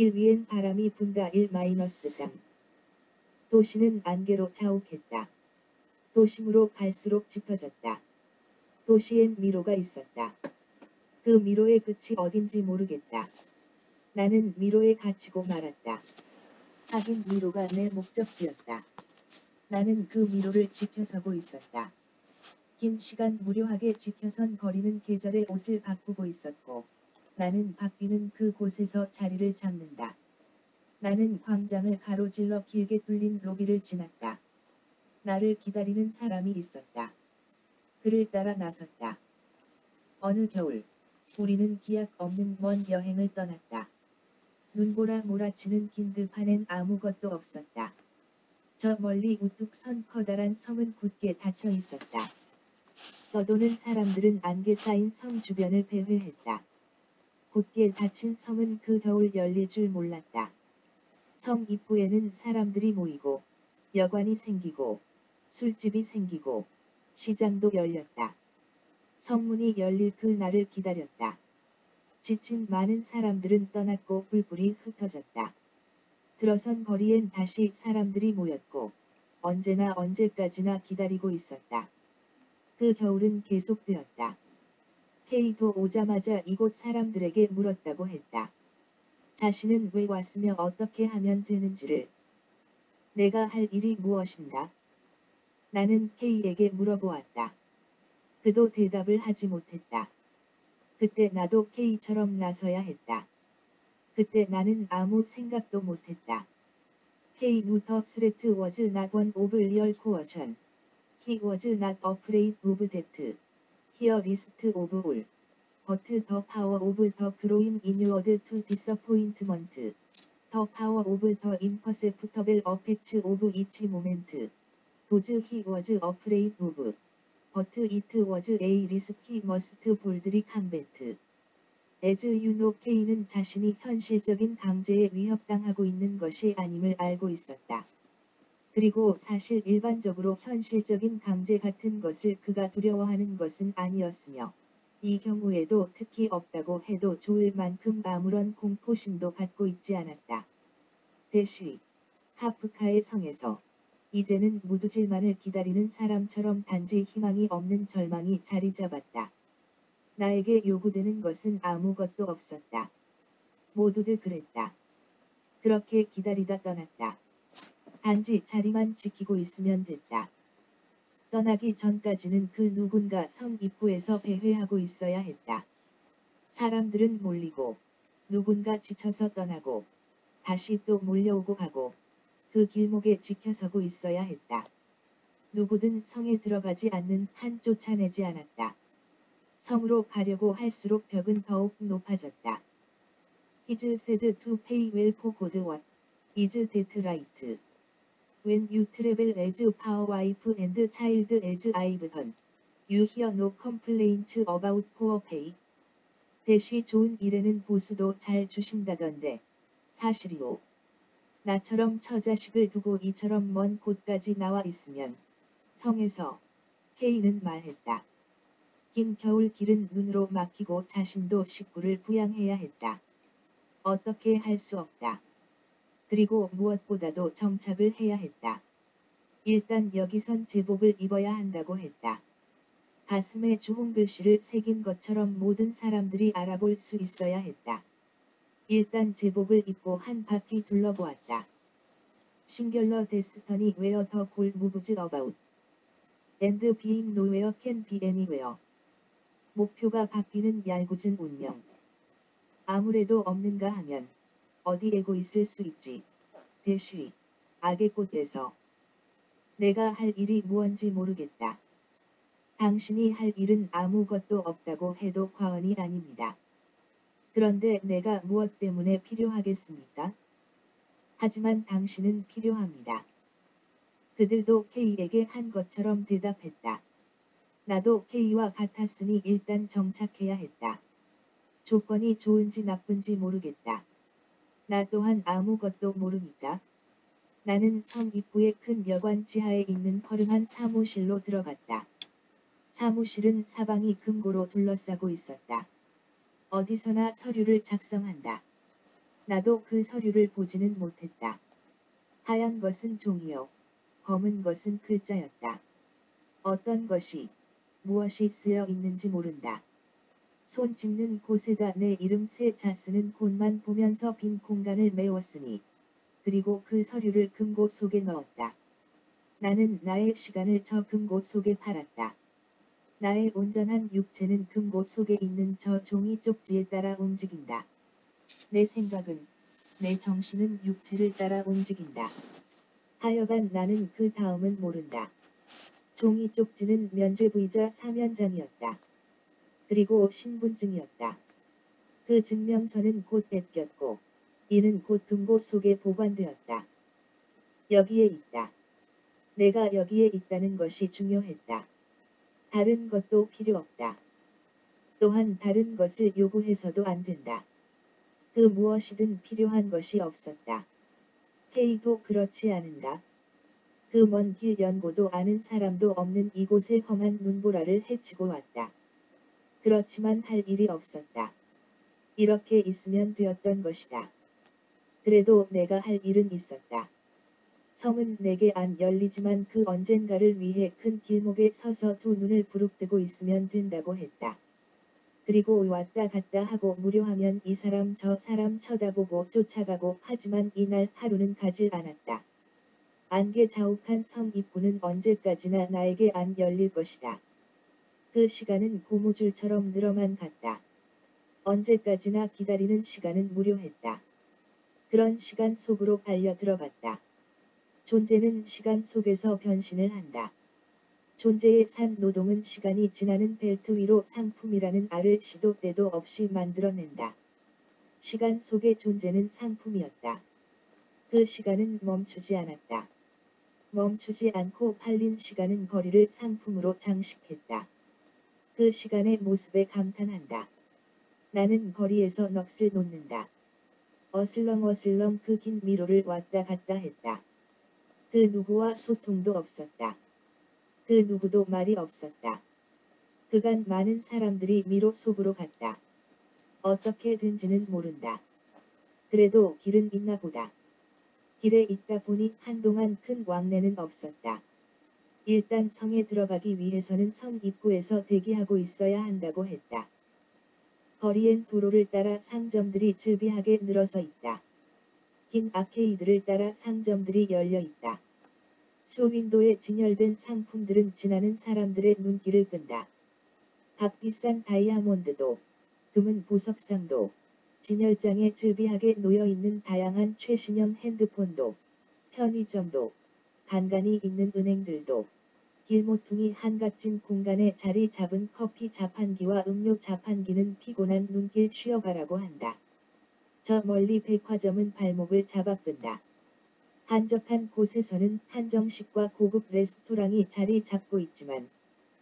길 위엔 바람이 분다 1-3. 도시는 안개로 자욱했다. 도심으로 갈수록 짙어졌다. 도시엔 미로가 있었다. 그 미로의 끝이 어딘지 모르겠다. 나는 미로에 갇히고 말았다. 하긴 미로가 내 목적지였다. 나는 그 미로를 지켜서고 있었다. 긴 시간 무료하게 지켜선 거리는 계절의 옷을 바꾸고 있었고 나는 바뀌는 그 곳에서 자리를 잡는다. 나는 광장을 가로질러 길게 뚫린 로비를 지났다. 나를 기다리는 사람이 있었다. 그를 따라 나섰다. 어느 겨울 우리는 기약 없는 먼 여행을 떠났다. 눈보라 몰아치는 긴 들판엔 아무것도 없었다. 저 멀리 우뚝 선 커다란 섬은 굳게 닫혀 있었다. 떠도는 사람들은 안개 쌓인 섬 주변을 배회했다. 굳게 닫힌 섬은 그 겨울 열릴 줄 몰랐다. 섬 입구에는 사람들이 모이고 여관이 생기고 술집이 생기고 시장도 열렸다. 성문이 열릴 그 날을 기다렸다. 지친 많은 사람들은 떠났고 뿔뿔이 흩어졌다. 들어선 거리엔 다시 사람들이 모였고 언제나 언제까지나 기다리고 있었다. 그 겨울은 계속되었다. K도 오자마자 이곳 사람들에게 물었다고 했다. 자신은 왜 왔으며 어떻게 하면 되는지를. 내가 할 일이 무엇인가? 나는 K에게 물어보았다. 그도 대답을 하지 못했다. 그때 나도 K처럼 나서야 했다. 그때 나는 아무 생각도 못했다. K knew the threat was not one of real coercion. He was not afraid of death. Here least of all. But the power of the growing inward to disappointment. The power of the imperceptible effects of each moment. Those he was afraid of. But it was a risk he must boldly combat. As you know, K는 자신이 현실적인 강제에 위협당하고 있는 것이 아님을 알고 있었다. 그리고 사실 일반적으로 현실적인 강제 같은 것을 그가 두려워하는 것은 아니었으며 이 경우에도 특히 없다고 해도 좋을 만큼 아무런 공포심도 갖고 있지 않았다. 대시 카프카의 성에서 이제는 무두질만을 기다리는 사람처럼 단지 희망이 없는 절망이 자리 잡았다. 나에게 요구되는 것은 아무것도 없었다. 모두들 그랬다. 그렇게 기다리다 떠났다. 단지 자리만 지키고 있으면 됐다. 떠나기 전까지는 그 누군가 섬 입구에서 배회하고 있어야 했다. 사람들은 몰리고 누군가 지쳐서 떠나고 다시 또 몰려오고 가고 그 길목에 지켜서고 있어야 했다. 누구든 성에 들어가지 않는 한 쫓아내지 않았다. 성으로 가려고 할수록 벽은 더욱 높아졌다. Is said to pay well for good what? Is that right? When you travel as poor wife and child as I've done, you hear no complaints about poor pay. 대시 좋은 일에는 보수도 잘 주신다던데 사실이오. 나처럼 처자식을 두고 이처럼 먼 곳까지 나와 있으면 성에서 K는 말했다. 긴 겨울 길은 눈으로 막히고 자신도 식구를 부양해야 했다. 어떻게 할 수 없다. 그리고 무엇보다도 정착을 해야 했다. 일단 여기선 제복을 입어야 한다고 했다. 가슴에 주홍 글씨를 새긴 것처럼 모든 사람들이 알아볼 수 있어야 했다. 일단 제복을 입고 한 바퀴 둘러보았다. 싱귤러 데스터니 where the goal moves about. And being nowhere can be anywhere. 목표가 바뀌는 얄궂은 운명. 아무래도 없는가 하면 어디에고 있을 수 있지. 대시 악의 꽃에서. 내가 할 일이 무언지 모르겠다. 당신이 할 일은 아무것도 없다고 해도 과언이 아닙니다. 그런데 내가 무엇 때문에 필요하겠습니까? 하지만 당신은 필요합니다. 그들도 K에게 한 것처럼 대답했다. 나도 K와 같았으니 일단 정착해야 했다. 조건이 좋은지 나쁜지 모르겠다. 나 또한 아무것도 모르니까. 나는 성 입구의 큰 여관 지하에 있는 허름한 사무실로 들어갔다. 사무실은 사방이 금고로 둘러싸고 있었다. 어디서나 서류를 작성한다. 나도 그 서류를 보지는 못했다. 하얀 것은 종이요. 검은 것은 글자였다. 어떤 것이, 무엇이 쓰여 있는지 모른다. 손 짚는 곳에다 내 이름 세 자 쓰는 곳만 보면서 빈 공간을 메웠으니, 그리고 그 서류를 금고 속에 넣었다. 나는 나의 시간을 저 금고 속에 팔았다. 나의 온전한 육체는 금고 속에 있는 저 종이 쪽지에 따라 움직인다. 내 생각은, 내 정신은 육체를 따라 움직인다. 하여간 나는 그 다음은 모른다. 종이 쪽지는 면죄부이자 사면장이었다. 그리고 신분증이었다. 그 증명서는 곧 뺏겼고, 이는 곧 금고 속에 보관되었다. 여기에 있다. 내가 여기에 있다는 것이 중요했다. 다른 것도 필요 없다. 또한 다른 것을 요구해서도 안 된다. 그 무엇이든 필요한 것이 없었다. 헤이도 그렇지 않은가? 그 먼 길 연고도 아는 사람도 없는 이곳에 험한 눈보라를 헤치고 왔다. 그렇지만 할 일이 없었다. 이렇게 있으면 되었던 것이다. 그래도 내가 할 일은 있었다. 성은 내게 안 열리지만 그 언젠가를 위해 큰 길목에 서서 두 눈을 부릅뜨고 있으면 된다고 했다. 그리고 왔다 갔다 하고 무료하면 이 사람 저 사람 쳐다보고 쫓아가고 하지만 이날 하루는 가질 않았다. 안개 자욱한 성 입구는 언제까지나 나에게 안 열릴 것이다. 그 시간은 고무줄처럼 늘어만 갔다. 언제까지나 기다리는 시간은 무료했다. 그런 시간 속으로 빨려 들어갔다. 존재는 시간 속에서 변신을 한다. 존재의 산 노동은 시간이 지나는 벨트 위로 상품이라는 알을 시도 때도 없이 만들어낸다. 시간 속의 존재는 상품이었다. 그 시간은 멈추지 않았다. 멈추지 않고 팔린 시간은 거리를 상품으로 장식했다. 그 시간의 모습에 감탄한다. 나는 거리에서 넋을 놓는다. 어슬렁어슬렁 그 긴 미로를 왔다 갔다 했다. 그 누구와 소통도 없었다. 그 누구도 말이 없었다. 그간 많은 사람들이 미로 속으로 갔다. 어떻게 된지는 모른다. 그래도 길은 있나 보다. 길에 있다 보니 한동안 큰 왕래는 없었다. 일단 성에 들어가기 위해서는 성 입구에서 대기하고 있어야 한다고 했다. 거리엔 도로를 따라 상점들이 즐비하게 늘어서 있다. 긴 아케이드를 따라 상점들이 열려 있다. 쇼윈도에 진열된 상품들은 지나는 사람들의 눈길을 끈다. 값비싼 다이아몬드도, 금은 보석상도, 진열장에 즐비하게 놓여있는 다양한 최신형 핸드폰도, 편의점도, 간간히 있는 은행들도, 길모퉁이 한갓진 공간에 자리 잡은 커피 자판기와 음료 자판기는 피곤한 눈길 쉬어가라고 한다. 저 멀리 백화점은 발목을 잡아 끈다. 한적한 곳에서는 한정식과 고급 레스토랑이 자리 잡고 있지만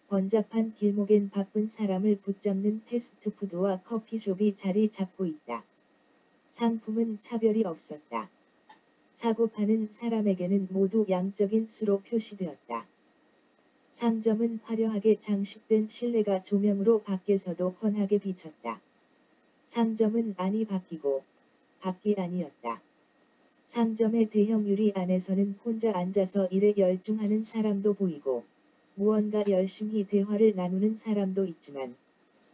번잡한 길목엔 바쁜 사람을 붙잡는 패스트푸드와 커피숍이 자리 잡고 있다. 상품은 차별이 없었다. 사고 파는 사람에게는 모두 양적인 수로 표시되었다. 상점은 화려하게 장식된 실내가 조명으로 밖에서도 환하게 비쳤다. 상점은 안이 바뀌고 밖이 아니었다. 상점의 대형 유리 안에서는 혼자 앉아서 일에 열중하는 사람도 보이고 무언가 열심히 대화를 나누는 사람도 있지만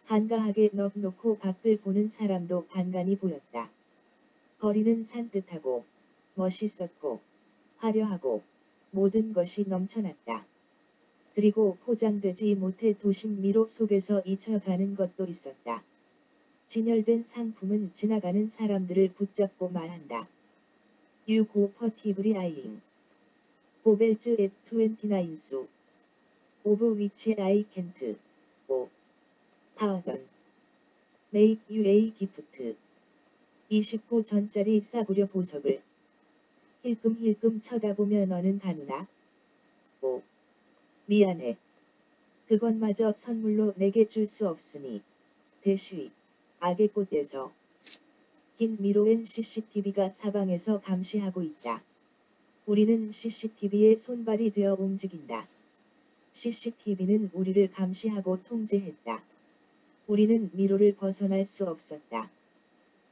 한가하게 넋 놓고 밖을 보는 사람도 간간히 보였다. 거리는 산뜻하고 멋있었고 화려하고 모든 것이 넘쳐났다. 그리고 포장되지 못해 도심 미로 속에서 잊혀가는 것도 있었다. 진열된 상품은 지나가는 사람들을 붙잡고 말한다. You go perfectly eyeing. Bobel's at 29su. Of which I can't. Oh. Pardon. Make you a gift. 29전짜리 싸구려 보석을 힐끔힐끔 쳐다보며 너는 가누나? 오. 미안해. 그것마저 선물로 내게 줄 수 없으니. 대쉬. 악의 꽃에서. 긴 미로엔 CCTV가 사방에서 감시하고 있다. 우리는 CCTV의 손발이 되어 움직인다. CCTV는 우리를 감시하고 통제했다. 우리는 미로를 벗어날 수 없었다.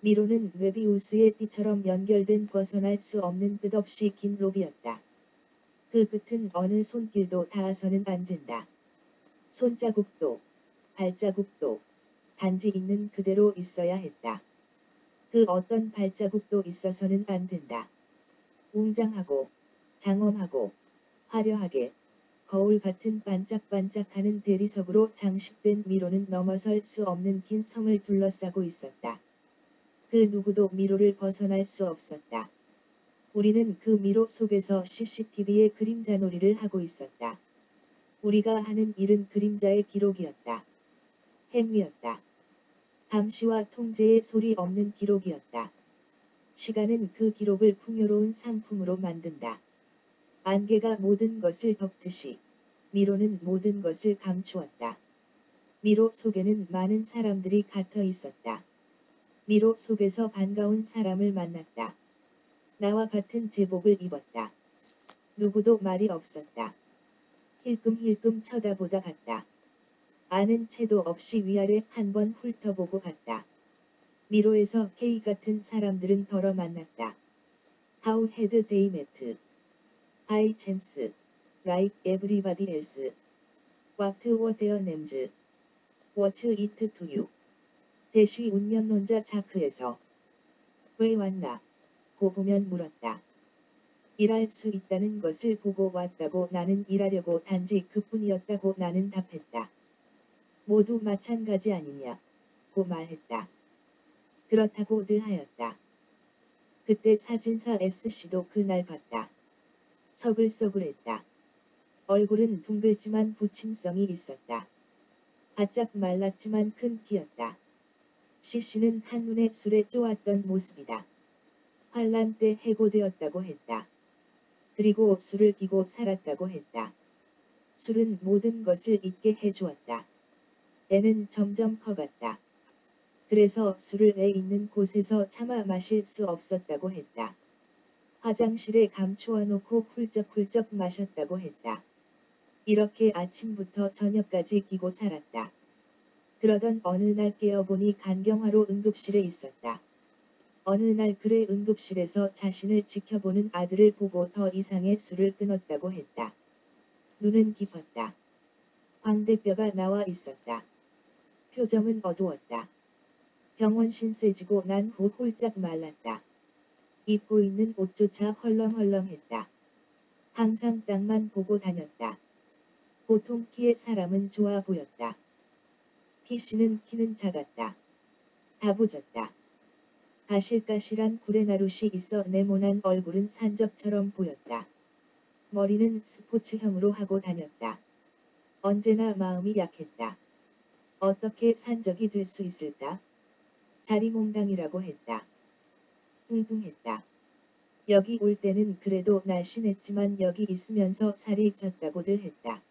미로는 웨비우스의 띠처럼 연결된 벗어날 수 없는 끝없이 긴 롭이었다. 그 끝은 어느 손길도 닿아서는 안 된다. 손자국도 발자국도 단지 있는 그대로 있어야 했다. 그 어떤 발자국도 있어서는 안 된다. 웅장하고 장엄하고 화려하게 거울 같은 반짝반짝하는 대리석으로 장식된 미로는 넘어설 수 없는 긴 성을 둘러싸고 있었다. 그 누구도 미로를 벗어날 수 없었다. 우리는 그 미로 속에서 CCTV의 그림자놀이를 하고 있었다. 우리가 하는 일은 그림자의 기록이었다. 행위였다. 감시와 통제의 소리 없는 기록이었다. 시간은 그 기록을 풍요로운 상품으로 만든다. 안개가 모든 것을 덮듯이 미로는 모든 것을 감추었다. 미로 속에는 많은 사람들이 갇혀 있었다. 미로 속에서 반가운 사람을 만났다. 나와 같은 제복을 입었다. 누구도 말이 없었다. 힐끔힐끔 쳐다보다 갔다. 아는 채도 없이 위아래 한번 훑어보고 갔다. 미로에서 K 같은 사람들은 덜어 만났다. How had they met? By chance, like everybody else. What were their names? What's it to you? 대쉬 운명론자 자크에서 왜 왔나? 고 보면 물었다. 일할 수 있다는 것을 보고 왔다고 나는 일하려고 단지 그뿐이었다고 나는 답했다. 모두 마찬가지 아니냐? 고 말했다. 그렇다고들 하였다. 그때 사진사 S씨도 그날 봤다. 서글서글했다. 얼굴은 둥글지만 부침성이 있었다. 바짝 말랐지만 큰 키였다. C씨는 한눈에 술에 쪼았던 모습이다. 환란 때 해고되었다고 했다. 그리고 술을 끼고 살았다고 했다. 술은 모든 것을 잊게 해주었다. 애는 점점 커갔다. 그래서 술을 애 있는 곳에서 차마 마실 수 없었다고 했다. 화장실에 감추어 놓고 훌쩍훌쩍 마셨다고 했다. 이렇게 아침부터 저녁까지 끼고 살았다. 그러던 어느 날 깨어보니 간경화로 응급실에 있었다. 어느 날 그래 응급실에서 자신을 지켜보는 아들을 보고 더 이상의 술을 끊었다고 했다. 눈은 깊었다. 광대뼈가 나와 있었다. 표정은 어두웠다. 병원 신세 지고 난 후 홀짝 말랐다. 입고 있는 옷조차 헐렁헐렁했다. 항상 땅만 보고 다녔다. 보통 키의 사람은 좋아 보였다. P씨는 키는 작았다. 다부졌다. 가실가실한 구레나룻이 있어 네모난 얼굴은 산적처럼 보였다. 머리는 스포츠형으로 하고 다녔다. 언제나 마음이 약했다. 어떻게 산적이 될 수 있을까? 자리몽당이라고 했다. 뚱뚱했다. 여기 올 때는 그래도 날씬했지만 여기 있으면서 살이 쪘다고들 했다.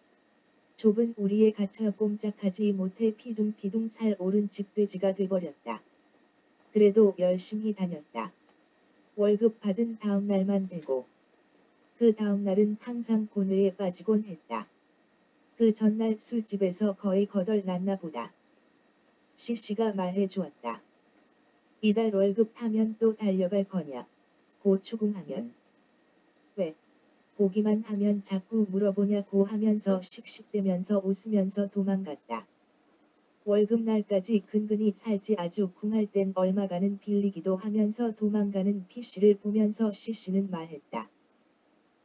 좁은 우리에 갇혀 꼼짝하지 못해 피둥피둥 살 오른 집돼지가 돼버렸다. 그래도 열심히 다녔다. 월급 받은 다음 날만 되고 그 다음 날은 항상 고뇌에 빠지곤 했다. 그 전날 술집에서 거의 거덜났나 보다. C씨가 말해 주었다. 이달 월급 타면 또 달려갈 거냐? 고 추궁하면. 왜? 보기만 하면 자꾸 물어보냐고 하면서 씩씩대면서 웃으면서 도망갔다. 월급날까지 근근히 살지 아주 궁할 땐 얼마가는 빌리기도 하면서 도망가는 P씨를 보면서 C씨는 말했다.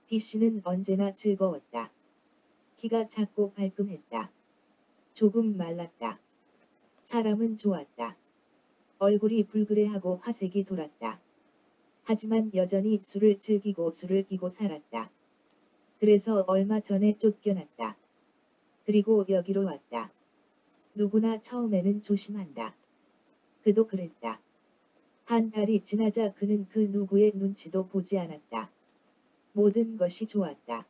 P씨는 언제나 즐거웠다. 키가 작고 발끔했다. 조금 말랐다. 사람은 좋았다. 얼굴이 불그레하고 화색이 돌았다. 하지만 여전히 술을 즐기고 술을 끼고 살았다. 그래서 얼마 전에 쫓겨났다. 그리고 여기로 왔다. 누구나 처음에는 조심한다. 그도 그랬다. 한 달이 지나자 그는 그 누구의 눈치도 보지 않았다. 모든 것이 좋았다.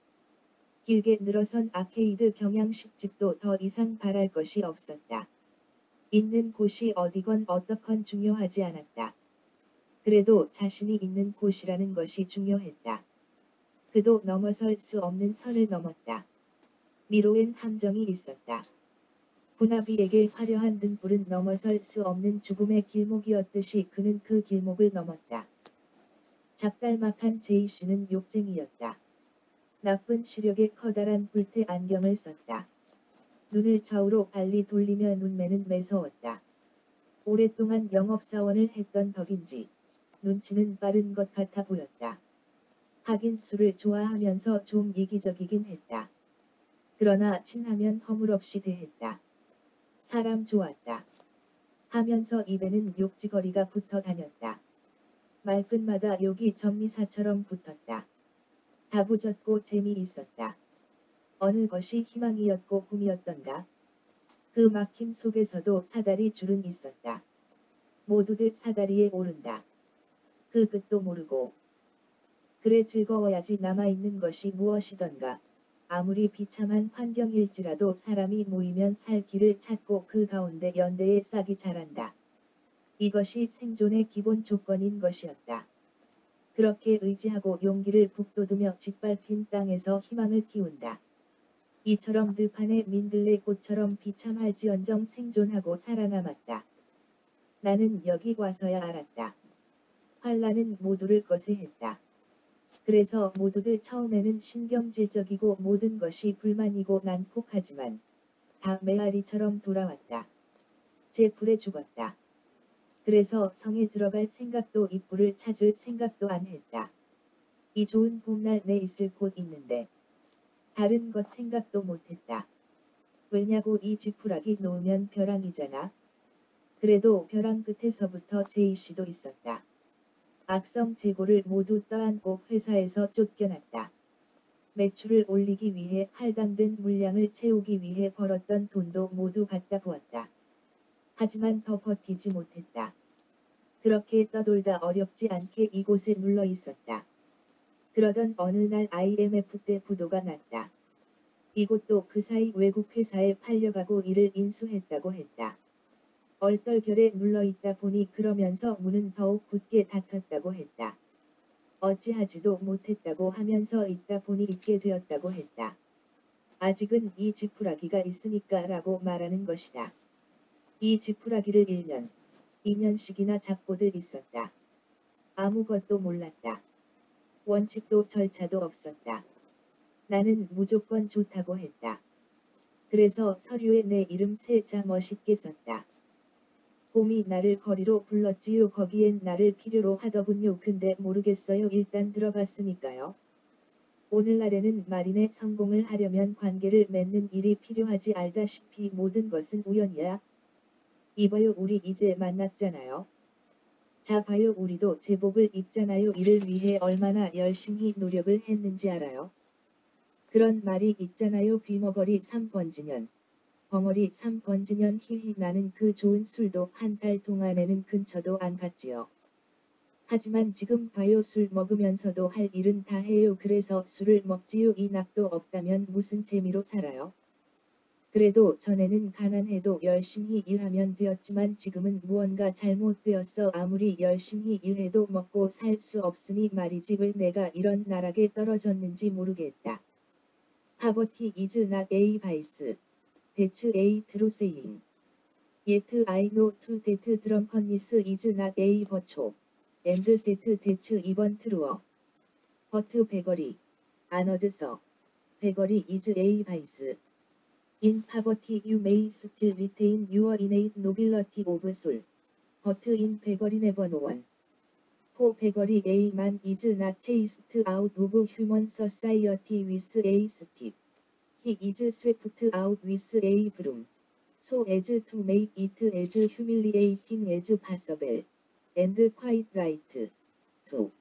길게 늘어선 아케이드 경양식집도 더 이상 바랄 것이 없었다. 있는 곳이 어디건 어떻건 중요하지 않았다. 그래도 자신이 있는 곳이라는 것이 중요했다. 그도 넘어설 수 없는 선을 넘었다. 미로엔 함정이 있었다. 군합이에게 화려한 등불은 넘어설 수 없는 죽음의 길목이었듯이 그는 그 길목을 넘었다. 잡달막한 제이씨는 욕쟁이였다. 나쁜 시력에 커다란 불태 안경을 썼다. 눈을 좌우로 빨리 돌리며 눈매는 매서웠다. 오랫동안 영업사원을 했던 덕인지 눈치는 빠른 것 같아 보였다. 하긴 술을 좋아하면서 좀 이기적이긴 했다. 그러나 친하면 허물없이 대했다. 사람 좋았다. 하면서 입에는 욕지거리가 붙어 다녔다. 말끝마다 욕이 전미사처럼 붙었다. 다부졌고 재미있었다. 어느 것이 희망이었고 꿈이었던가. 그 막힘 속에서도 사다리 줄은 있었다. 모두들 사다리에 오른다. 그 끝도 모르고. 그래 즐거워야지 남아있는 것이 무엇이던가. 아무리 비참한 환경일지라도 사람이 모이면 살 길을 찾고 그 가운데 연대에 싹이 자란다. 이것이 생존의 기본 조건인 것이었다. 그렇게 의지하고 용기를 북돋우며 짓밟힌 땅에서 희망을 키운다. 이처럼 들판의 민들레 꽃처럼 비참할지언정 생존하고 살아남았다. 나는 여기 와서야 알았다. 환란은 모두를 거세했다. 그래서 모두들 처음에는 신경질적이고 모든 것이 불만이고 난폭하지만 다 메아리처럼 돌아왔다. 제 불에 죽었다. 그래서 성에 들어갈 생각도 입구를 찾을 생각도 안 했다. 이 좋은 봄날 내 있을 곳 있는데 다른 것 생각도 못했다. 왜냐고 이 지푸라기 놓으면 벼랑이잖아. 그래도 벼랑 끝에서부터 제이씨도 있었다. 악성 재고를 모두 떠안고 회사에서 쫓겨났다. 매출을 올리기 위해 할당된 물량을 채우기 위해 벌었던 돈도 모두 갖다 부었다. 하지만 더 버티지 못했다. 그렇게 떠돌다 어렵지 않게 이곳에 눌러 있었다. 그러던 어느 날 IMF 때 부도가 났다. 이곳도 그 사이 외국 회사에 팔려가고 이를 인수했다고 했다. 얼떨결에 눌러있다 보니 그러면서 문은 더욱 굳게 닫혔다고 했다. 어찌하지도 못했다고 하면서 있다 보니 있게 되었다고 했다. 아직은 이 지푸라기가 있으니까 라고 말하는 것이다. 이 지푸라기를 1년, 2년씩이나 잡고들 있었다. 아무것도 몰랐다. 원칙도 절차도 없었다. 나는 무조건 좋다고 했다. 그래서 서류에 내 이름 3자 멋있게 썼다. 곰이 나를 거리로 불렀지요. 거기엔 나를 필요로 하더군요. 근데 모르겠어요. 일단 들어갔으니까요. 오늘날에는 말인의 성공을 하려면 관계를 맺는 일이 필요하지. 알다시피 모든 것은 우연이야. 이봐요. 우리 이제 만났잖아요. 자 봐요. 우리도 제복을 입잖아요. 이를 위해 얼마나 열심히 노력을 했는지 알아요? 그런 말이 있잖아요. 귀머거리 3번지년. 벙어리 3번지년. 히히. 나는 그 좋은 술도 한 달 동안에는 근처도 안 갔지요. 하지만 지금 봐요. 술 먹으면서도 할 일은 다 해요. 그래서 술을 먹지요. 이 낙도 없다면 무슨 재미로 살아요? 그래도 전에는 가난해도 열심히 일하면 되었지만 지금은 무언가 잘못되었어. 아무리 열심히 일해도 먹고 살 수 없으니 말이지. 왜 내가 이런 나락에 떨어졌는지 모르겠다. Poverty is not a vice. That's a true saying. Yet I know too that drunkenness is not a virtue. And that's even truer. But beggary, another. Beggary is a vice. In poverty you may still retain your innate nobility of soul. But in beggary never one. For beggary a man is not chased out of human society with a stick. He is swept out with a broom. So as to make it as humiliating as possible. And quite right, too.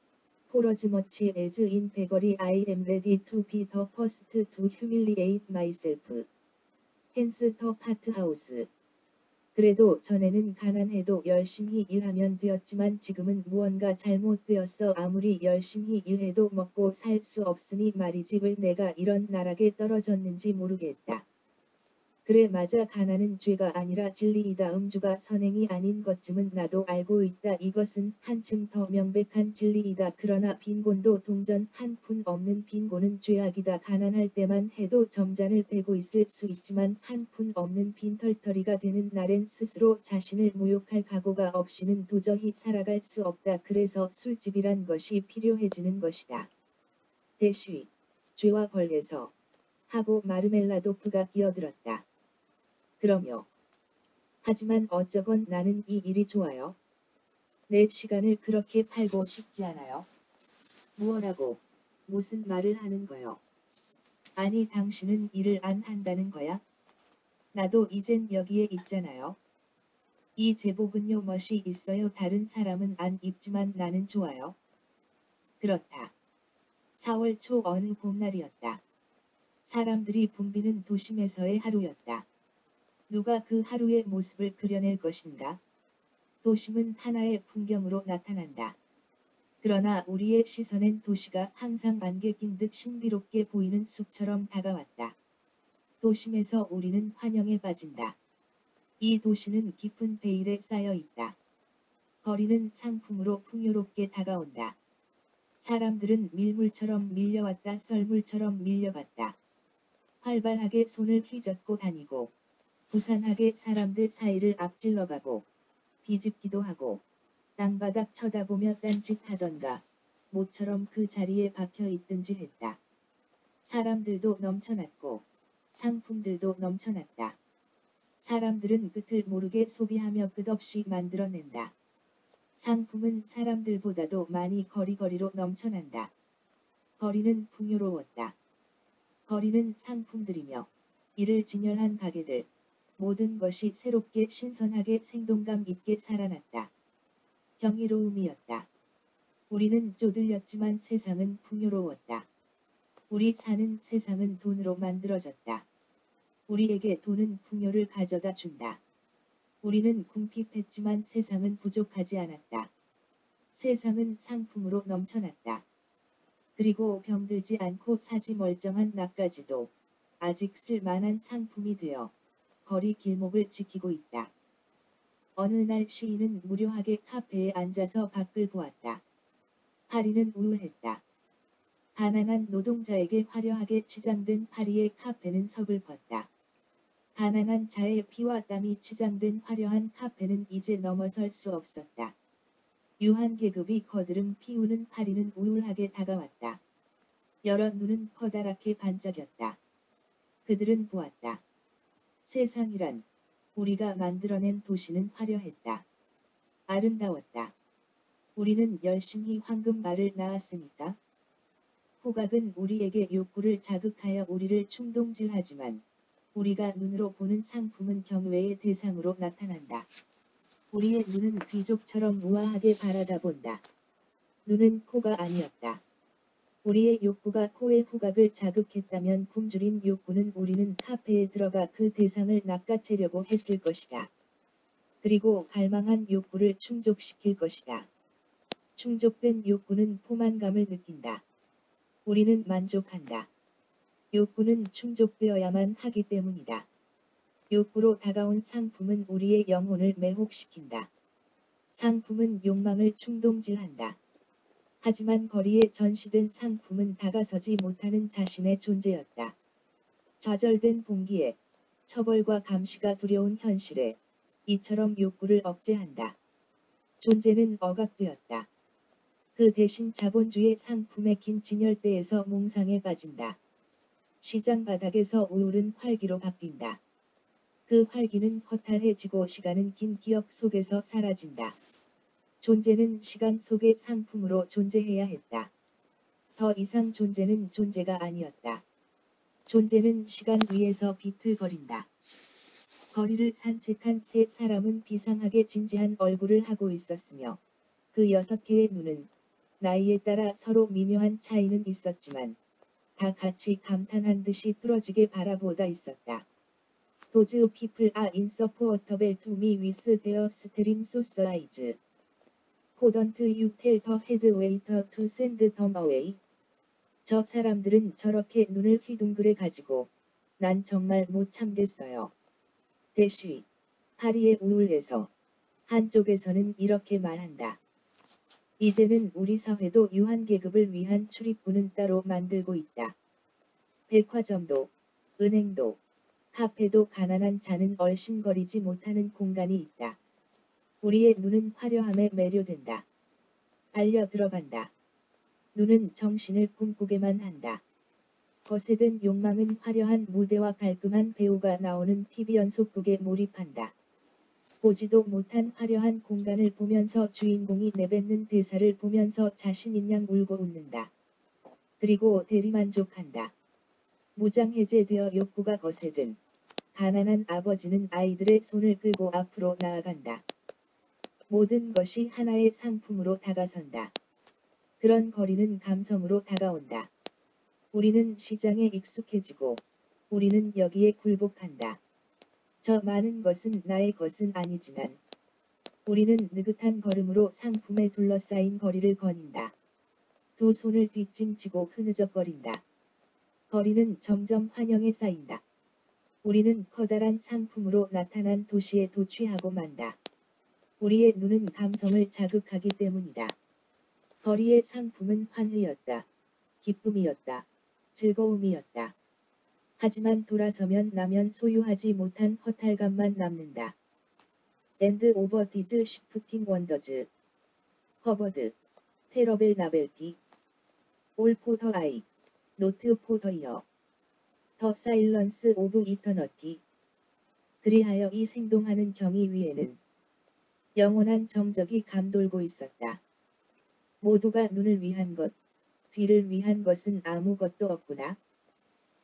For as much as in beggary I am ready to be the first to humiliate myself. Hence the pot house. 그래도 전에는 가난해도 열심히 일하면 되었지만 지금은 무언가 잘못되었어. 아무리 열심히 일해도 먹고 살 수 없으니 말이지. 왜 내가 이런 나락에 떨어졌는지 모르겠다. 그래 맞아 가난은 죄가 아니라 진리이다. 음주가 선행이 아닌 것쯤은 나도 알고 있다. 이것은 한층 더 명백한 진리이다. 그러나 빈곤도 동전 한 푼 없는 빈곤은 죄악이다. 가난할 때만 해도 점잔을 베고 있을 수 있지만 한 푼 없는 빈털터리가 되는 날엔 스스로 자신을 모욕할 각오가 없이는 도저히 살아갈 수 없다. 그래서 술집이란 것이 필요해지는 것이다. 대시 죄와 벌에서 하고 마르멜라도프가 끼어들었다. 그럼요. 하지만 어쩌건 나는 이 일이 좋아요. 내 시간을 그렇게 팔고 싶지 않아요. 무엇하고 무슨 말을 하는 거요? 아니 당신은 일을 안 한다는 거야? 나도 이젠 여기에 있잖아요. 이 제복은요 멋이 있어요. 다른 사람은 안 입지만 나는 좋아요. 그렇다. 4월 초 어느 봄날이었다. 사람들이 붐비는 도심에서의 하루였다. 누가 그 하루의 모습을 그려낼 것인가? 도심은 하나의 풍경으로 나타난다. 그러나 우리의 시선엔 도시가 항상 안개 낀 듯 신비롭게 보이는 숲처럼 다가왔다. 도심에서 우리는 환영에 빠진다. 이 도시는 깊은 베일에 쌓여 있다. 거리는 상품으로 풍요롭게 다가온다. 사람들은 밀물처럼 밀려왔다 썰물처럼 밀려갔다. 활발하게 손을 휘젓고 다니고 부산하게 사람들 사이를 앞질러가고 비집기도 하고 땅바닥 쳐다보며 딴짓하던가 모처럼 그 자리에 박혀 있든지 했다. 사람들도 넘쳐났고 상품들도 넘쳐났다. 사람들은 끝을 모르게 소비하며 끝없이 만들어낸다. 상품은 사람들보다도 많이 거리거리로 넘쳐난다. 거리는 풍요로웠다. 거리는 상품들이며 이를 진열한 가게들, 모든 것이 새롭게 신선하게 생동감 있게 살아났다. 경이로움이었다. 우리는 쪼들렸지만 세상은 풍요로웠다. 우리 사는 세상은 돈으로 만들어졌다. 우리에게 돈은 풍요를 가져다 준다. 우리는 궁핍했지만 세상은 부족하지 않았다. 세상은 상품으로 넘쳐났다. 그리고 병들지 않고 사지 멀쩡한 나까지도 아직 쓸만한 상품이 되어 거리 길목을 지키고 있다. 어느 날 시인은 무료하게 카페에 앉아서 밖을 보았다. 파리는 우울했다. 가난한 노동자에게 화려하게 치장된 파리의 카페는 서글펐다. 가난한 자의 피와 땀이 치장된 화려한 카페는 이제 넘어설 수 없었다. 유한 계급이 거드름 피우는 파리는 우울하게 다가왔다. 여러 눈은 커다랗게 반짝였다. 그들은 보았다. 세상이란 우리가 만들어낸 도시는 화려했다. 아름다웠다. 우리는 열심히 황금말을 낳았으니까. 후각은 우리에게 욕구를 자극하여 우리를 충동질하지만 우리가 눈으로 보는 상품은 경외의 대상으로 나타난다. 우리의 눈은 귀족처럼 우아하게 바라다본다. 눈은 코가 아니었다. 우리의 욕구가 코의 후각을 자극했다면 굶주린 욕구는 우리는 카페에 들어가 그 대상을 낚아채려고 했을 것이다. 그리고 갈망한 욕구를 충족시킬 것이다. 충족된 욕구는 포만감을 느낀다. 우리는 만족한다. 욕구는 충족되어야만 하기 때문이다. 욕구로 다가온 상품은 우리의 영혼을 매혹시킨다. 상품은 욕망을 충동질한다. 하지만 거리에 전시된 상품은 다가서지 못하는 자신의 존재였다. 좌절된 봉기에 처벌과 감시가 두려운 현실에 이처럼 욕구를 억제한다. 존재는 억압되었다. 그 대신 자본주의 상품의 긴 진열대에서 몽상에 빠진다. 시장 바닥에서 우울은 활기로 바뀐다. 그 활기는 허탈해지고 시간은 긴 기억 속에서 사라진다. 존재는 시간 속의 상품으로 존재해야 했다. 더 이상 존재는 존재가 아니었다. 존재는 시간 위에서 비틀거린다. 거리를 산책한 세 사람은 비상하게 진지한 얼굴을 하고 있었으며 그 6개의 눈은 나이에 따라 서로 미묘한 차이는 있었지만 다 같이 감탄한 듯이 뚫어지게 바라보다 있었다. Those people are insupportable to me with their extreme size. Couldn't you tell the head waiter to send them away? 저 사람들은 저렇게 눈을 휘둥그레 가지고 난 정말 못 참겠어요. 대쉬. 파리의 우울에서 한쪽에서는 이렇게 말한다. 이제는 우리 사회도 유한계급을 위한 출입구는 따로 만들고 있다. 백화점도, 은행도, 카페도 가난한 자는 얼씬거리지 못하는 공간이 있다. 우리의 눈은 화려함에 매료된다. 빨려 들어간다. 눈은 정신을 꿈꾸게만 한다. 거세든 욕망은 화려한 무대와 깔끔한 배우가 나오는 TV 연속극에 몰입한다. 보지도 못한 화려한 공간을 보면서 주인공이 내뱉는 대사를 보면서 자신인 양 울고 웃는다. 그리고 대리만족한다. 무장해제되어 욕구가 거세든 가난한 아버지는 아이들의 손을 끌고 앞으로 나아간다. 모든 것이 하나의 상품으로 다가선다. 그런 거리는 감성으로 다가온다. 우리는 시장에 익숙해지고 우리는 여기에 굴복한다. 저 많은 것은 나의 것은 아니지만 우리는 느긋한 걸음으로 상품에 둘러싸인 거리를 거닌다. 두 손을 뒷짐지고 흐느적거린다. 거리는 점점 환영에 쌓인다. 우리는 커다란 상품으로 나타난 도시에 도취하고 만다. 우리의 눈은 감성을 자극하기 때문이다. 거리의 상품은 환희였다. 기쁨이었다. 즐거움이었다. 하지만 돌아서면 나면 소유하지 못한 허탈감만 남는다. 앤드 오버 디즈 시프팅 원더즈. 허버드. 테러벨 나벨티. 올 포터 아이. 노트 포터 이어. 더 사일런스 오브 이터너티. 그리하여 이 생동하는 경이 위에는 영원한 정적이 감돌고 있었다. 모두가 눈을 위한 것, 귀를 위한 것은 아무것도 없구나.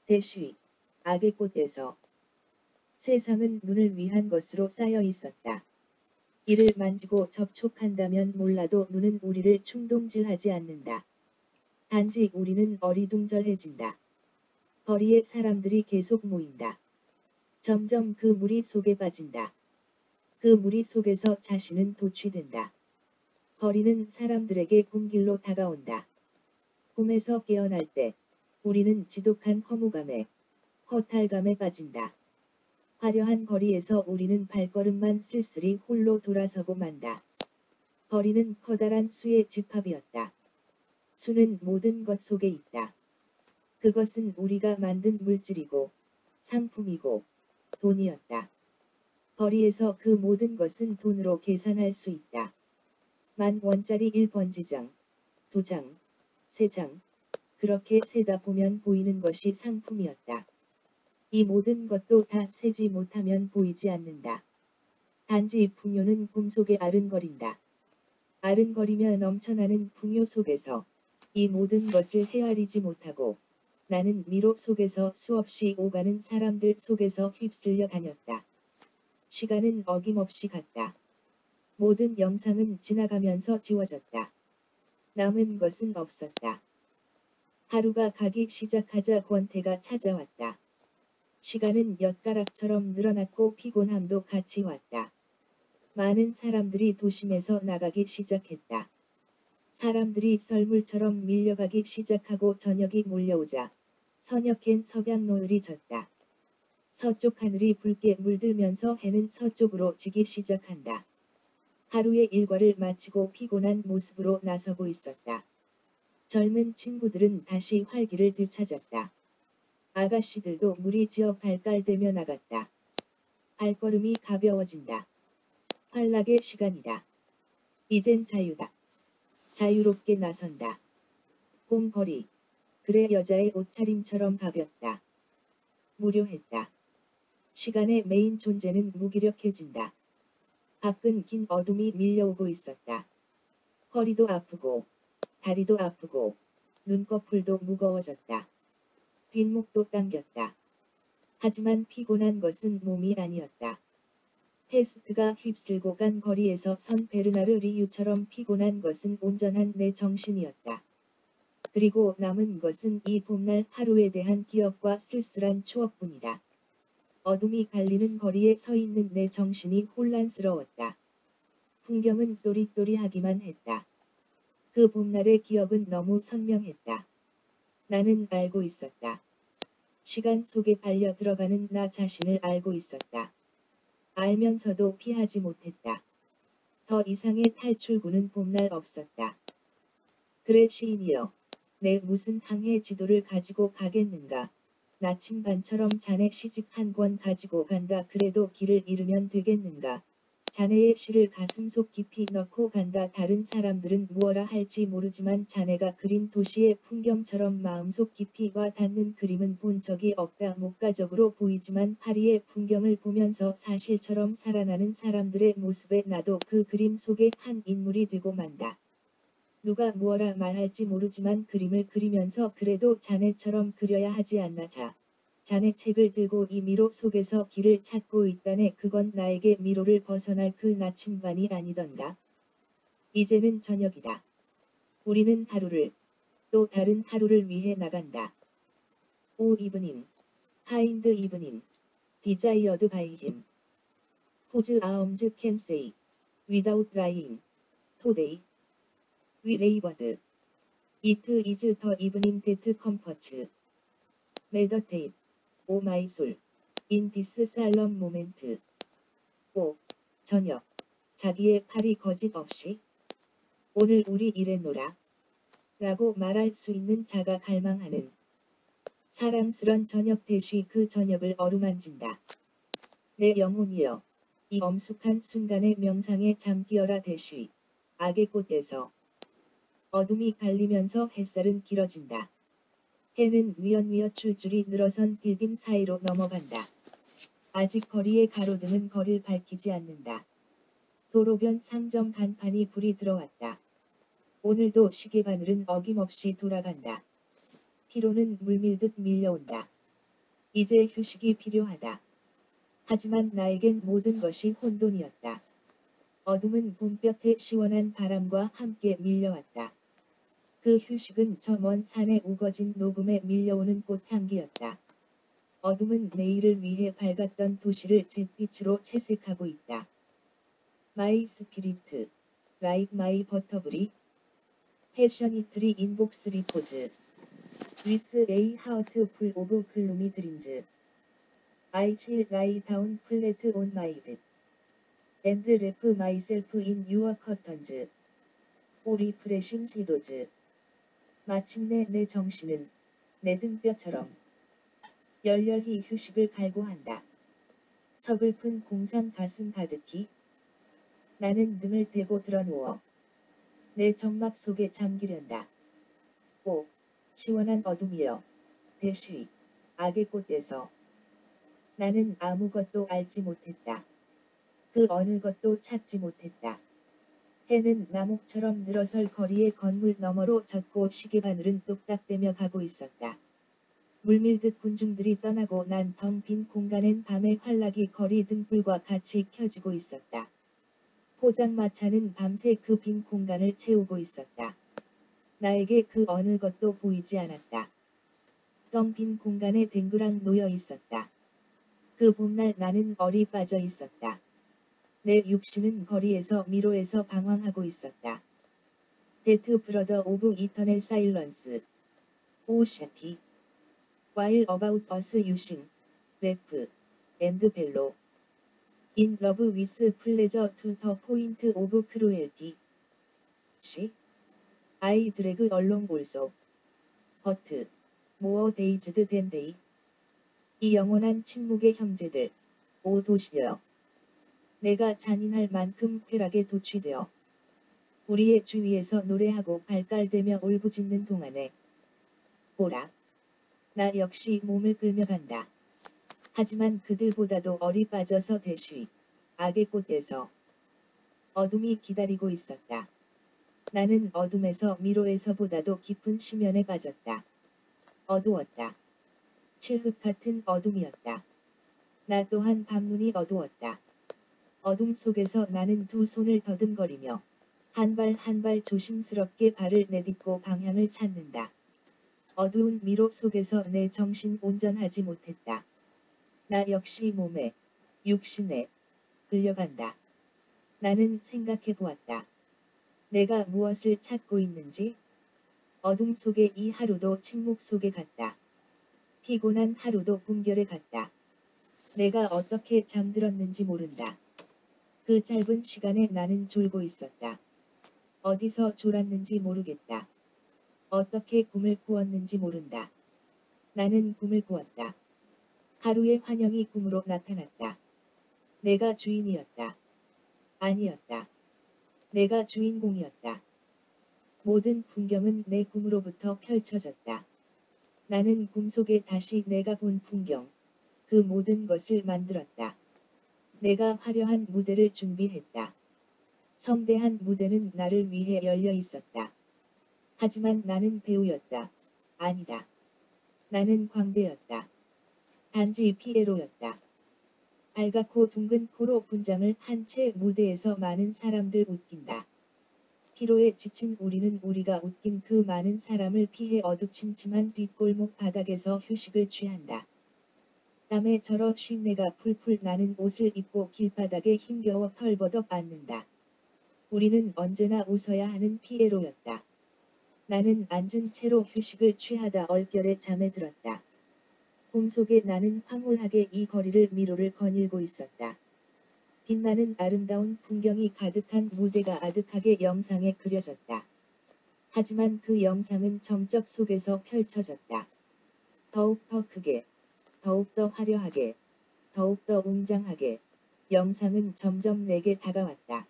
대쉬. 악의 꽃에서 세상은 눈을 위한 것으로 쌓여 있었다. 이를 만지고 접촉한다면 몰라도 눈은 우리를 충동질하지 않는다. 단지 우리는 어리둥절해진다. 거리에 사람들이 계속 모인다. 점점 그 무리 속에 빠진다. 그 무리 속에서 자신은 도취된다. 거리는 사람들에게 꿈길로 다가온다. 꿈에서 깨어날 때 우리는 지독한 허무감에 허탈감에 빠진다. 화려한 거리에서 우리는 발걸음만 쓸쓸히 홀로 돌아서고 만다. 거리는 커다란 수의 집합이었다. 수는 모든 것 속에 있다. 그것은 우리가 만든 물질이고 상품이고 돈이었다. 거리에서 그 모든 것은 돈으로 계산할 수 있다. 10,000원짜리 1번지장, 2장, 3장, 그렇게 세다 보면 보이는 것이 상품이었다. 이 모든 것도 다 세지 못하면 보이지 않는다. 단지 풍요는 꿈속에 아른거린다. 아른거리며 넘쳐나는 풍요 속에서 이 모든 것을 헤아리지 못하고 나는 미로 속에서 수없이 오가는 사람들 속에서 휩쓸려 다녔다. 시간은 어김없이 갔다. 모든 영상은 지나가면서 지워졌다. 남은 것은 없었다. 하루가 가기 시작하자 권태가 찾아왔다. 시간은 엿가락처럼 늘어났고 피곤함도 같이 왔다. 많은 사람들이 도심에서 나가기 시작했다. 사람들이 썰물처럼 밀려가기 시작하고 저녁이 몰려오자 서녁엔 석양 노을이 졌다. 서쪽 하늘이 붉게 물들면서 해는 서쪽으로 지기 시작한다. 하루의 일과를 마치고 피곤한 모습으로 나서고 있었다. 젊은 친구들은 다시 활기를 되찾았다. 아가씨들도 무리지어 발깔대며 나갔다. 발걸음이 가벼워진다. 활락의 시간이다. 이젠 자유다. 자유롭게 나선다. 봄거리. 그래 여자의 옷차림처럼 가볍다. 무료했다. 시간의 메인 존재는 무기력해진다. 밖은 긴 어둠이 밀려오고 있었다. 허리도 아프고 다리도 아프고 눈꺼풀도 무거워졌다. 뒷목도 당겼다. 하지만 피곤한 것은 몸이 아니었다. 페스트가 휩쓸고 간 거리에서 선 베르나르 리유처럼 피곤한 것은 온전한 내 정신이었다. 그리고 남은 것은 이 봄날 하루에 대한 기억과 쓸쓸한 추억뿐이다. 어둠이 갈리는 거리에 서 있는 내 정신이 혼란스러웠다. 풍경은 또리또리하기만 했다. 그 봄날의 기억은 너무 선명했다. 나는 알고 있었다. 시간 속에 빨려 들어가는 나 자신을 알고 있었다. 알면서도 피하지 못했다. 더 이상의 탈출구는 봄날 없었다. 그래 시인이여. 내 무슨 항해 지도를 가지고 가겠는가. 나침반처럼 자네 시집 한 권 가지고 간다. 그래도 길을 잃으면 되겠는가. 자네의 시를 가슴속 깊이 넣고 간다. 다른 사람들은 무엇라 할지 모르지만 자네가 그린 도시의 풍경처럼 마음속 깊이 와 닿는 그림은 본 적이 없다. 목가적으로 보이지만 파리의 풍경을 보면서 사실처럼 살아나는 사람들의 모습에 나도 그 그림 속의 한 인물이 되고 만다. 누가 무엇라 말할지 모르지만 그림을 그리면서 그래도 자네처럼 그려야 하지 않나. 자네 책을 들고 이 미로 속에서 길을 찾고 있다네. 그건 나에게 미로를 벗어날 그 나침반이 아니던가. 이제는 저녁이다. 우리는 하루를, 또 다른 하루를 위해 나간다. 오 이브닝, 카인드 이브닝, 디자이어드 바이 힘. Whose arms can say, without lying, today, we labored. It is the evening that comforts. Meditate, O my soul, in this solemn moment. 오, 저녁. 자기의 팔이 거짓 없이 오늘 우리 일해노라 라고 말할 수 있는 자가 갈망하는 사랑스런 저녁 대쉬. 그 저녁을 어루만진다. 내 영혼이여. 이 엄숙한 순간의 명상에 잠기어라. 대쉬. 악의 꽃에서 어둠이 갈리면서 햇살은 길어진다. 해는 위연위어 줄줄이 늘어선 빌딩 사이로 넘어간다. 아직 거리의 가로등은 거리를 밝히지 않는다. 도로변 상점 간판이 불이 들어왔다. 오늘도 시계바늘은 어김없이 돌아간다. 피로는 물밀듯 밀려온다. 이제 휴식이 필요하다. 하지만 나에겐 모든 것이 혼돈이었다. 어둠은 봄볕에 시원한 바람과 함께 밀려왔다. 그 휴식은 저 먼 산에 우거진 녹음에 밀려오는 꽃향기였다. 어둠은 내일을 위해 밝았던 도시를 잿빛으로 채색하고 있다. My spirit, like my 버터블이, passionately invokes repose, with a heart full of gloomy dreams. I shall lie down flat on my bed, and wrap myself in your curtains. O refreshing shadows. 마침내 내 정신은 내 등뼈처럼 열렬히 휴식을 갈구한다. 서글픈 공상 가슴 가득히 나는 등을 대고 드러누워 내 정막 속에 잠기련다. 오, 시원한 어둠이여. 대쉬, 악의 꽃에서 나는 아무것도 알지 못했다. 그 어느 것도 찾지 못했다. 해는 나목처럼 늘어설 거리의 건물 너머로 젖고 시계바늘은 똑딱대며 가고 있었다. 물밀듯 군중들이 떠나고 난 텅 빈 공간엔 밤의 활락이 거리 등불과 같이 켜지고 있었다. 포장마차는 밤새 그 빈 공간을 채우고 있었다. 나에게 그 어느 것도 보이지 않았다. 텅 빈 공간에 댕그랑 놓여 있었다. 그 봄날 나는 얼이 빠져 있었다. 내 육신은 거리에서 미로에서 방황하고 있었다. 데트 브러더 오브 이터널 사일런스. 오 샤티. While about us using, ref, and bellow. In love with pleasure to the point of cruelty. 시. I drag along also. But, more dazed than they. 이 영원한 침묵의 형제들. 오 도시여. 내가 잔인할 만큼 쾌락에 도취되어 우리의 주위에서 노래하고 발깔대며 울부짖는 동안에 보라. 나 역시 몸을 끌며 간다. 하지만 그들보다도 얼이 빠져서 대쉬, 악의 꽃에서 어둠이 기다리고 있었다. 나는 어둠에서 미로에서보다도 깊은 심연에 빠졌다. 어두웠다. 칠흑 같은 어둠이었다. 나 또한 밤눈이 어두웠다. 어둠 속에서 나는 두 손을 더듬거리며 한 발 한 발 조심스럽게 발을 내딛고 방향을 찾는다. 어두운 미로 속에서 내 정신 온전하지 못했다. 나 역시 몸에, 육신에 끌려간다. 나는 생각해 보았다. 내가 무엇을 찾고 있는지? 어둠 속의 이 하루도 침묵 속에 갔다. 피곤한 하루도 꿈결에 갔다. 내가 어떻게 잠들었는지 모른다. 그 짧은 시간에 나는 졸고 있었다. 어디서 졸았는지 모르겠다. 어떻게 꿈을 꾸었는지 모른다. 나는 꿈을 꾸었다. 하루의 환영이 꿈으로 나타났다. 내가 주인이었다. 아니었다. 내가 주인공이었다. 모든 풍경은 내 꿈으로부터 펼쳐졌다. 나는 꿈속에 다시 내가 본 풍경, 그 모든 것을 만들었다. 내가 화려한 무대를 준비했다. 성대한 무대는 나를 위해 열려 있었다. 하지만 나는 배우였다. 아니다. 나는 광대였다. 단지 피에로였다. 빨갛고 둥근 코로 분장을 한 채 무대에서 많은 사람들 웃긴다. 피로에 지친 우리는 우리가 웃긴 그 많은 사람을 피해 어두침침한 뒷골목 바닥에서 휴식을 취한다. 땀에 절어 쉰내가 풀풀 나는 옷을 입고 길바닥에 힘겨워 털버덕 앉는다. 우리는 언제나 웃어야 하는 피에로였다. 나는 앉은 채로 휴식을 취하다 얼결에 잠에 들었다. 꿈속에 나는 황홀하게 이 거리를 미로를 거닐고 있었다. 빛나는 아름다운 풍경이 가득한 무대가 아득하게 영상에 그려졌다. 하지만 그 영상은 점적 속에서 펼쳐졌다. 더욱 더 크게, 더욱 더 화려하게, 더욱 더 웅장하게, 영상은 점점 내게 다가왔다.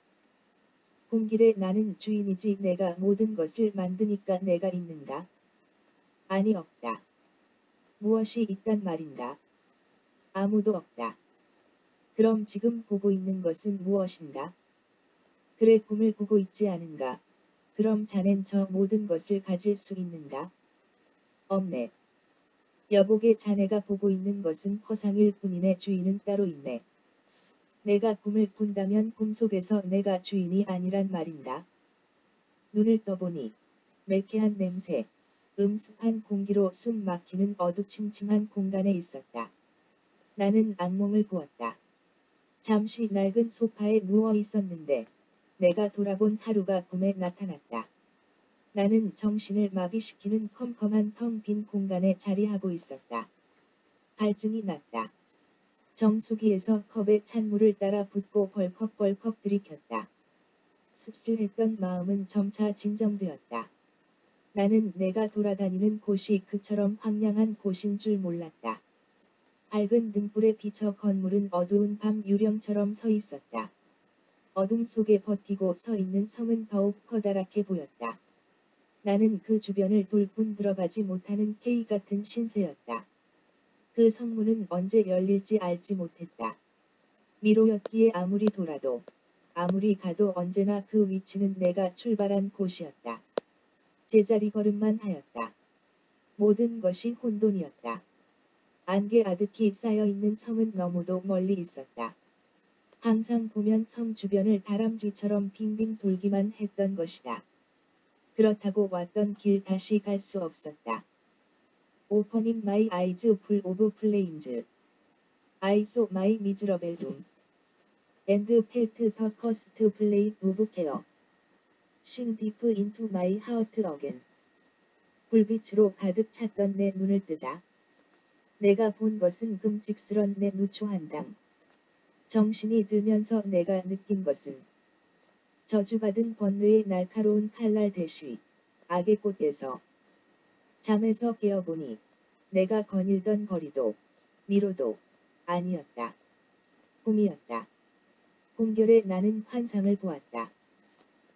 꿈길에 나는 주인이지 내가 모든 것을 만드니까 내가 있는가? 아니 없다. 무엇이 있단 말인가? 아무도 없다. 그럼 지금 보고 있는 것은 무엇인가? 그래 꿈을 꾸고 있지 않은가? 그럼 자넨 저 모든 것을 가질 수 있는가? 없네. 여보게 자네가 보고 있는 것은 허상일 뿐이네. 주인은 따로 있네. 내가 꿈을 꾼다면 꿈속에서 내가 주인이 아니란 말인가? 눈을 떠보니 매캐한 냄새, 음습한 공기로 숨 막히는 어두침침한 공간에 있었다. 나는 악몽을 꾸었다. 잠시 낡은 소파에 누워 있었는데 내가 돌아본 하루가 꿈에 나타났다. 나는 정신을 마비시키는 컴컴한 텅 빈 공간에 자리하고 있었다. 갈증이 났다. 정수기에서 컵에 찬물을 따라 붓고 벌컥벌컥 들이켰다. 씁쓸했던 마음은 점차 진정되었다. 나는 내가 돌아다니는 곳이 그처럼 황량한 곳인 줄 몰랐다. 밝은 등불에 비쳐 건물은 어두운 밤 유령처럼 서 있었다. 어둠 속에 버티고 서 있는 성은 더욱 커다랗게 보였다. 나는 그 주변을 돌뿐 들어가지 못하는 K 같은 신세였다. 그 성문은 언제 열릴지 알지 못했다. 미로였기에 아무리 돌아도, 아무리 가도 언제나 그 위치는 내가 출발한 곳이었다. 제자리 걸음만 하였다. 모든 것이 혼돈이었다. 안개 아득히 쌓여있는 성은 너무도 멀리 있었다. 항상 보면 성 주변을 다람쥐처럼 빙빙 돌기만 했던 것이다. 그렇다고 왔던 길 다시 갈 수 없었다. 오퍼닝 마이 아이즈 풀 오브 플레임즈. I saw my miserable doom. And felt the cost play of care. Sink deep into my heart again. 불빛으로 가득 찼던 내 눈을 뜨자 내가 본 것은 끔찍스런 내 누추한 당. 정신이 들면서 내가 느낀 것은 저주받은 번뇌의 날카로운 칼날 대시, 악의 꽃에서 잠에서 깨어보니 내가 거닐던 거리도 미로도 아니었다. 꿈이었다. 꿈결에 나는 환상을 보았다.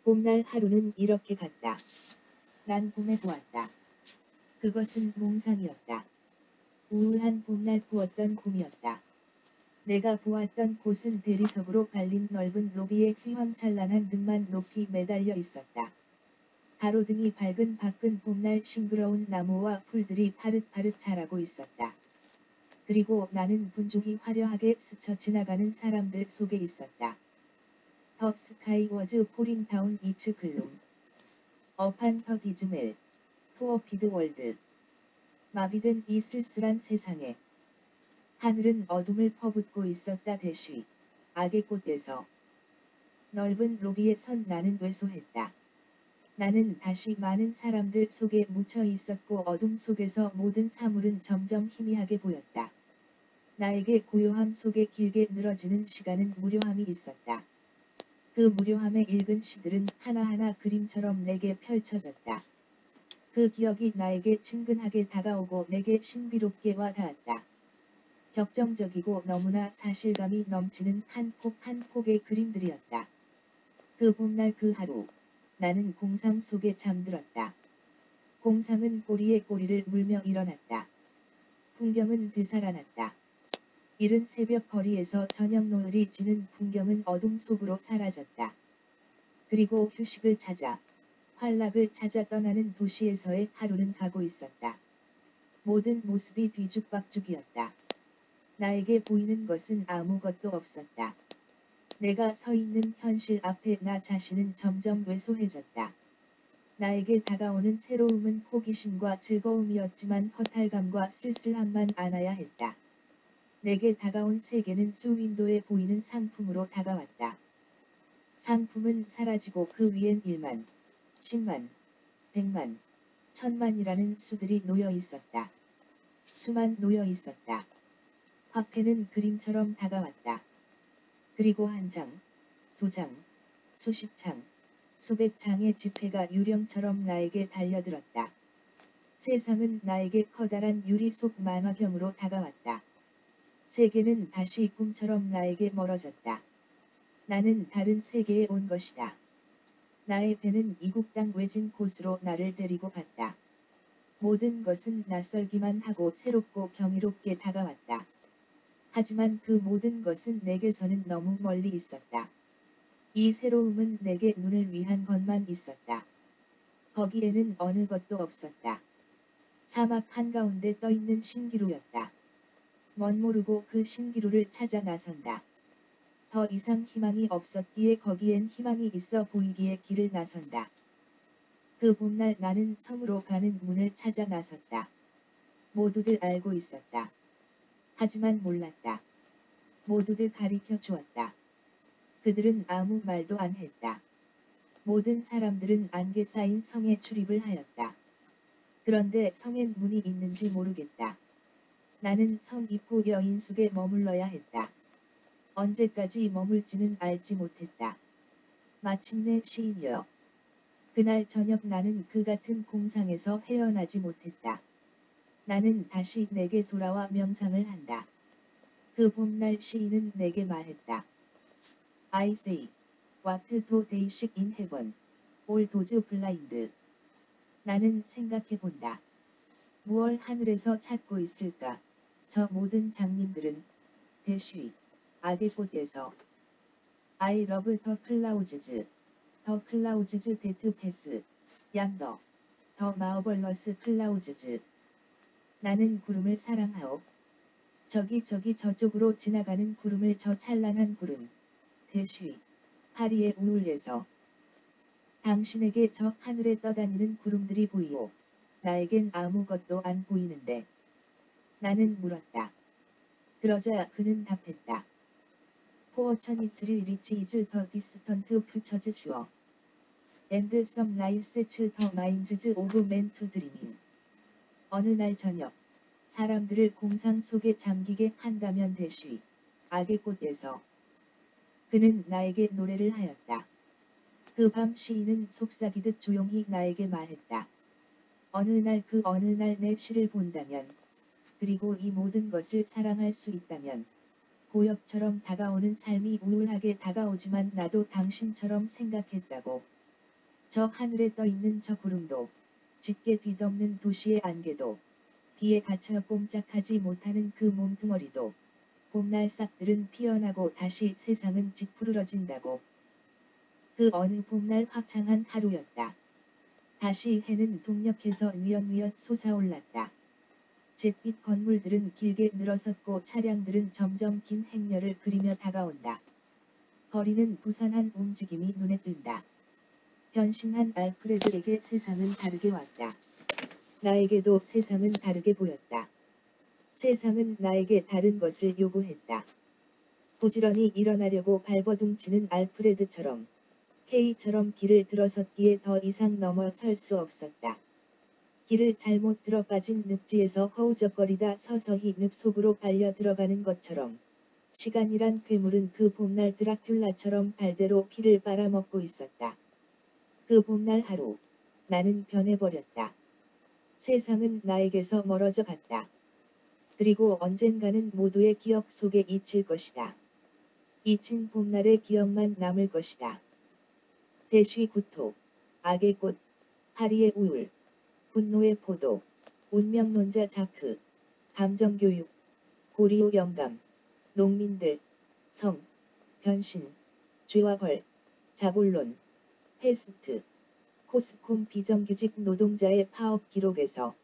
봄날 하루는 이렇게 갔다. 난 꿈에 보았다. 그것은 몽상이었다. 우울한 봄날 꾸었던 꿈이었다. 내가 보았던 곳은 대리석으로 갈린 넓은 로비에 휘황찬란한 등만 높이 매달려 있었다. 가로등이 밝은 밖은 봄날 싱그러운 나무와 풀들이 파릇파릇 자라고 있었다. 그리고 나는 분주히 화려하게 스쳐 지나가는 사람들 속에 있었다. The sky was pouring down its gloom. upon the dismal, torpid world. 마비된 이 쓸쓸한 세상에 하늘은 어둠을 퍼붓고 있었다. 대시, 악의 꽃에서 넓은 로비에 선 나는 왜소했다. 나는 다시 많은 사람들 속에 묻혀 있었고 어둠 속에서 모든 사물은 점점 희미하게 보였다. 나에게 고요함 속에 길게 늘어지는 시간은 무료함이 있었다. 그 무료함에 읽은 시들은 하나하나 그림처럼 내게 펼쳐졌다. 그 기억이 나에게 친근하게 다가오고 내게 신비롭게 와 닿았다. 격정적이고 너무나 사실감이 넘치는 한 폭 한 폭의 그림들이었다. 그 봄날 그 하루, 나는 공상 속에 잠들었다. 공상은 꼬리에 꼬리를 물며 일어났다. 풍경은 되살아났다. 이른 새벽 거리에서 저녁 노을이 지는 풍경은 어둠 속으로 사라졌다. 그리고 휴식을 찾아, 활락을 찾아 떠나는 도시에서의 하루는 가고 있었다. 모든 모습이 뒤죽박죽이었다. 나에게 보이는 것은 아무것도 없었다. 내가 서 있는 현실 앞에 나 자신은 점점 왜소해졌다. 나에게 다가오는 새로움은 호기심과 즐거움이었지만 허탈감과 쓸쓸함만 안아야 했다. 내게 다가온 세계는 쇼윈도에 보이는 상품으로 다가왔다. 상품은 사라지고 그 위엔 1만, 10만, 100만, 1000만이라는 수들이 놓여 있었다. 수만 놓여 있었다. 화폐는 그림처럼 다가왔다. 그리고 한 장, 두 장, 수십 장, 수백 장의 지폐가 유령처럼 나에게 달려들었다. 세상은 나에게 커다란 유리 속 만화경으로 다가왔다. 세계는 다시 꿈처럼 나에게 멀어졌다. 나는 다른 세계에 온 것이다. 나의 배는 이국 땅 외진 곳으로 나를 데리고 갔다. 모든 것은 낯설기만 하고 새롭고 경이롭게 다가왔다. 하지만 그 모든 것은 내게서는 너무 멀리 있었다. 이 새로움은 내게 눈을 위한 것만 있었다. 거기에는 어느 것도 없었다. 사막 한가운데 떠있는 신기루였다. 멋모르고 그 신기루를 찾아 나선다. 더 이상 희망이 없었기에 거기엔 희망이 있어 보이기에 길을 나선다. 그 봄날 나는 섬으로 가는 문을 찾아 나섰다. 모두들 알고 있었다. 하지만 몰랐다. 모두들 가리켜 주었다. 그들은 아무 말도 안 했다. 모든 사람들은 안개 쌓인 성에 출입을 하였다. 그런데 성엔 문이 있는지 모르겠다. 나는 성 입구 여인숙에 머물러야 했다. 언제까지 머물지는 알지 못했다. 마침내 시인이여. 그날 저녁 나는 그 같은 공상에서 헤어나지 못했다. 나는 다시 내게 돌아와 명상을 한다. 그 봄날 시인은 내게 말했다. I say, what do they seek in heaven? All those blind. 나는 생각해본다. 무얼 하늘에서 찾고 있을까? 저 모든 장님들은 대시, 악의 꽃에서. I love the clouds, the clouds that pass, yonder, the marvelous clouds. 나는 구름을 사랑하오. 저기 저쪽으로 지나가는 구름을 저 찬란한 구름. 대시, 파리의 우울에서. 당신에게 저 하늘에 떠다니는 구름들이 보이오. 나에겐 아무것도 안 보이는데. 나는 물었다. 그러자 그는 답했다. Fortunately rich is the distant futures sure. And some lies the minds of men to dreaming. 어느 날 저녁, 사람들을 공상 속에 잠기게 한다면 대시, 악의 꽃에서. 그는 나에게 노래를 하였다. 그 밤 시인은 속삭이듯 조용히 나에게 말했다. 어느 날 내 시를 본다면, 그리고 이 모든 것을 사랑할 수 있다면, 고엽처럼 다가오는 삶이 우울하게 다가오지만 나도 당신처럼 생각했다고. 저 하늘에 떠있는 저 구름도, 짙게 뒤덮는 도시의 안개도, 비에 갇혀 꼼짝하지 못하는 그 몸뚱어리도, 봄날 싹들은 피어나고 다시 세상은 짙푸르러진다고. 그 어느 봄날 화창한 하루였다. 다시 해는 동력해서 위엇위엇 솟아올랐다. 잿빛 건물들은 길게 늘어섰고 차량들은 점점 긴 행렬을 그리며 다가온다. 거리는 부산한 움직임이 눈에 띈다. 변신한 알프레드에게 세상은 다르게 왔다. 나에게도 세상은 다르게 보였다. 세상은 나에게 다른 것을 요구했다. 부지런히 일어나려고 발버둥치는 알프레드처럼. K처럼 길을 들어섰기에 더 이상 넘어설 수 없었다. 길을 잘못 들어 빠진 늪지에서 허우적거리다 서서히 늪 속으로 발려 들어가는 것처럼 시간이란 괴물은 그 봄날 드라큘라처럼 발대로 피를 빨아먹고 있었다. 그 봄날 하루 나는 변해버렸다. 세상은 나에게서 멀어져 갔다. 그리고 언젠가는 모두의 기억 속에 잊힐 것이다. 잊힌 봄날의 기억만 남을 것이다. 대쉬 구토, 악의 꽃, 파리의 우울, 분노의 포도, 운명론자 자크, 감정교육, 고리오 영감, 농민들, 성, 변신, 죄와 벌, 자본론, 패스트, 코스콤 비정규직 노동자의 파업 기록에서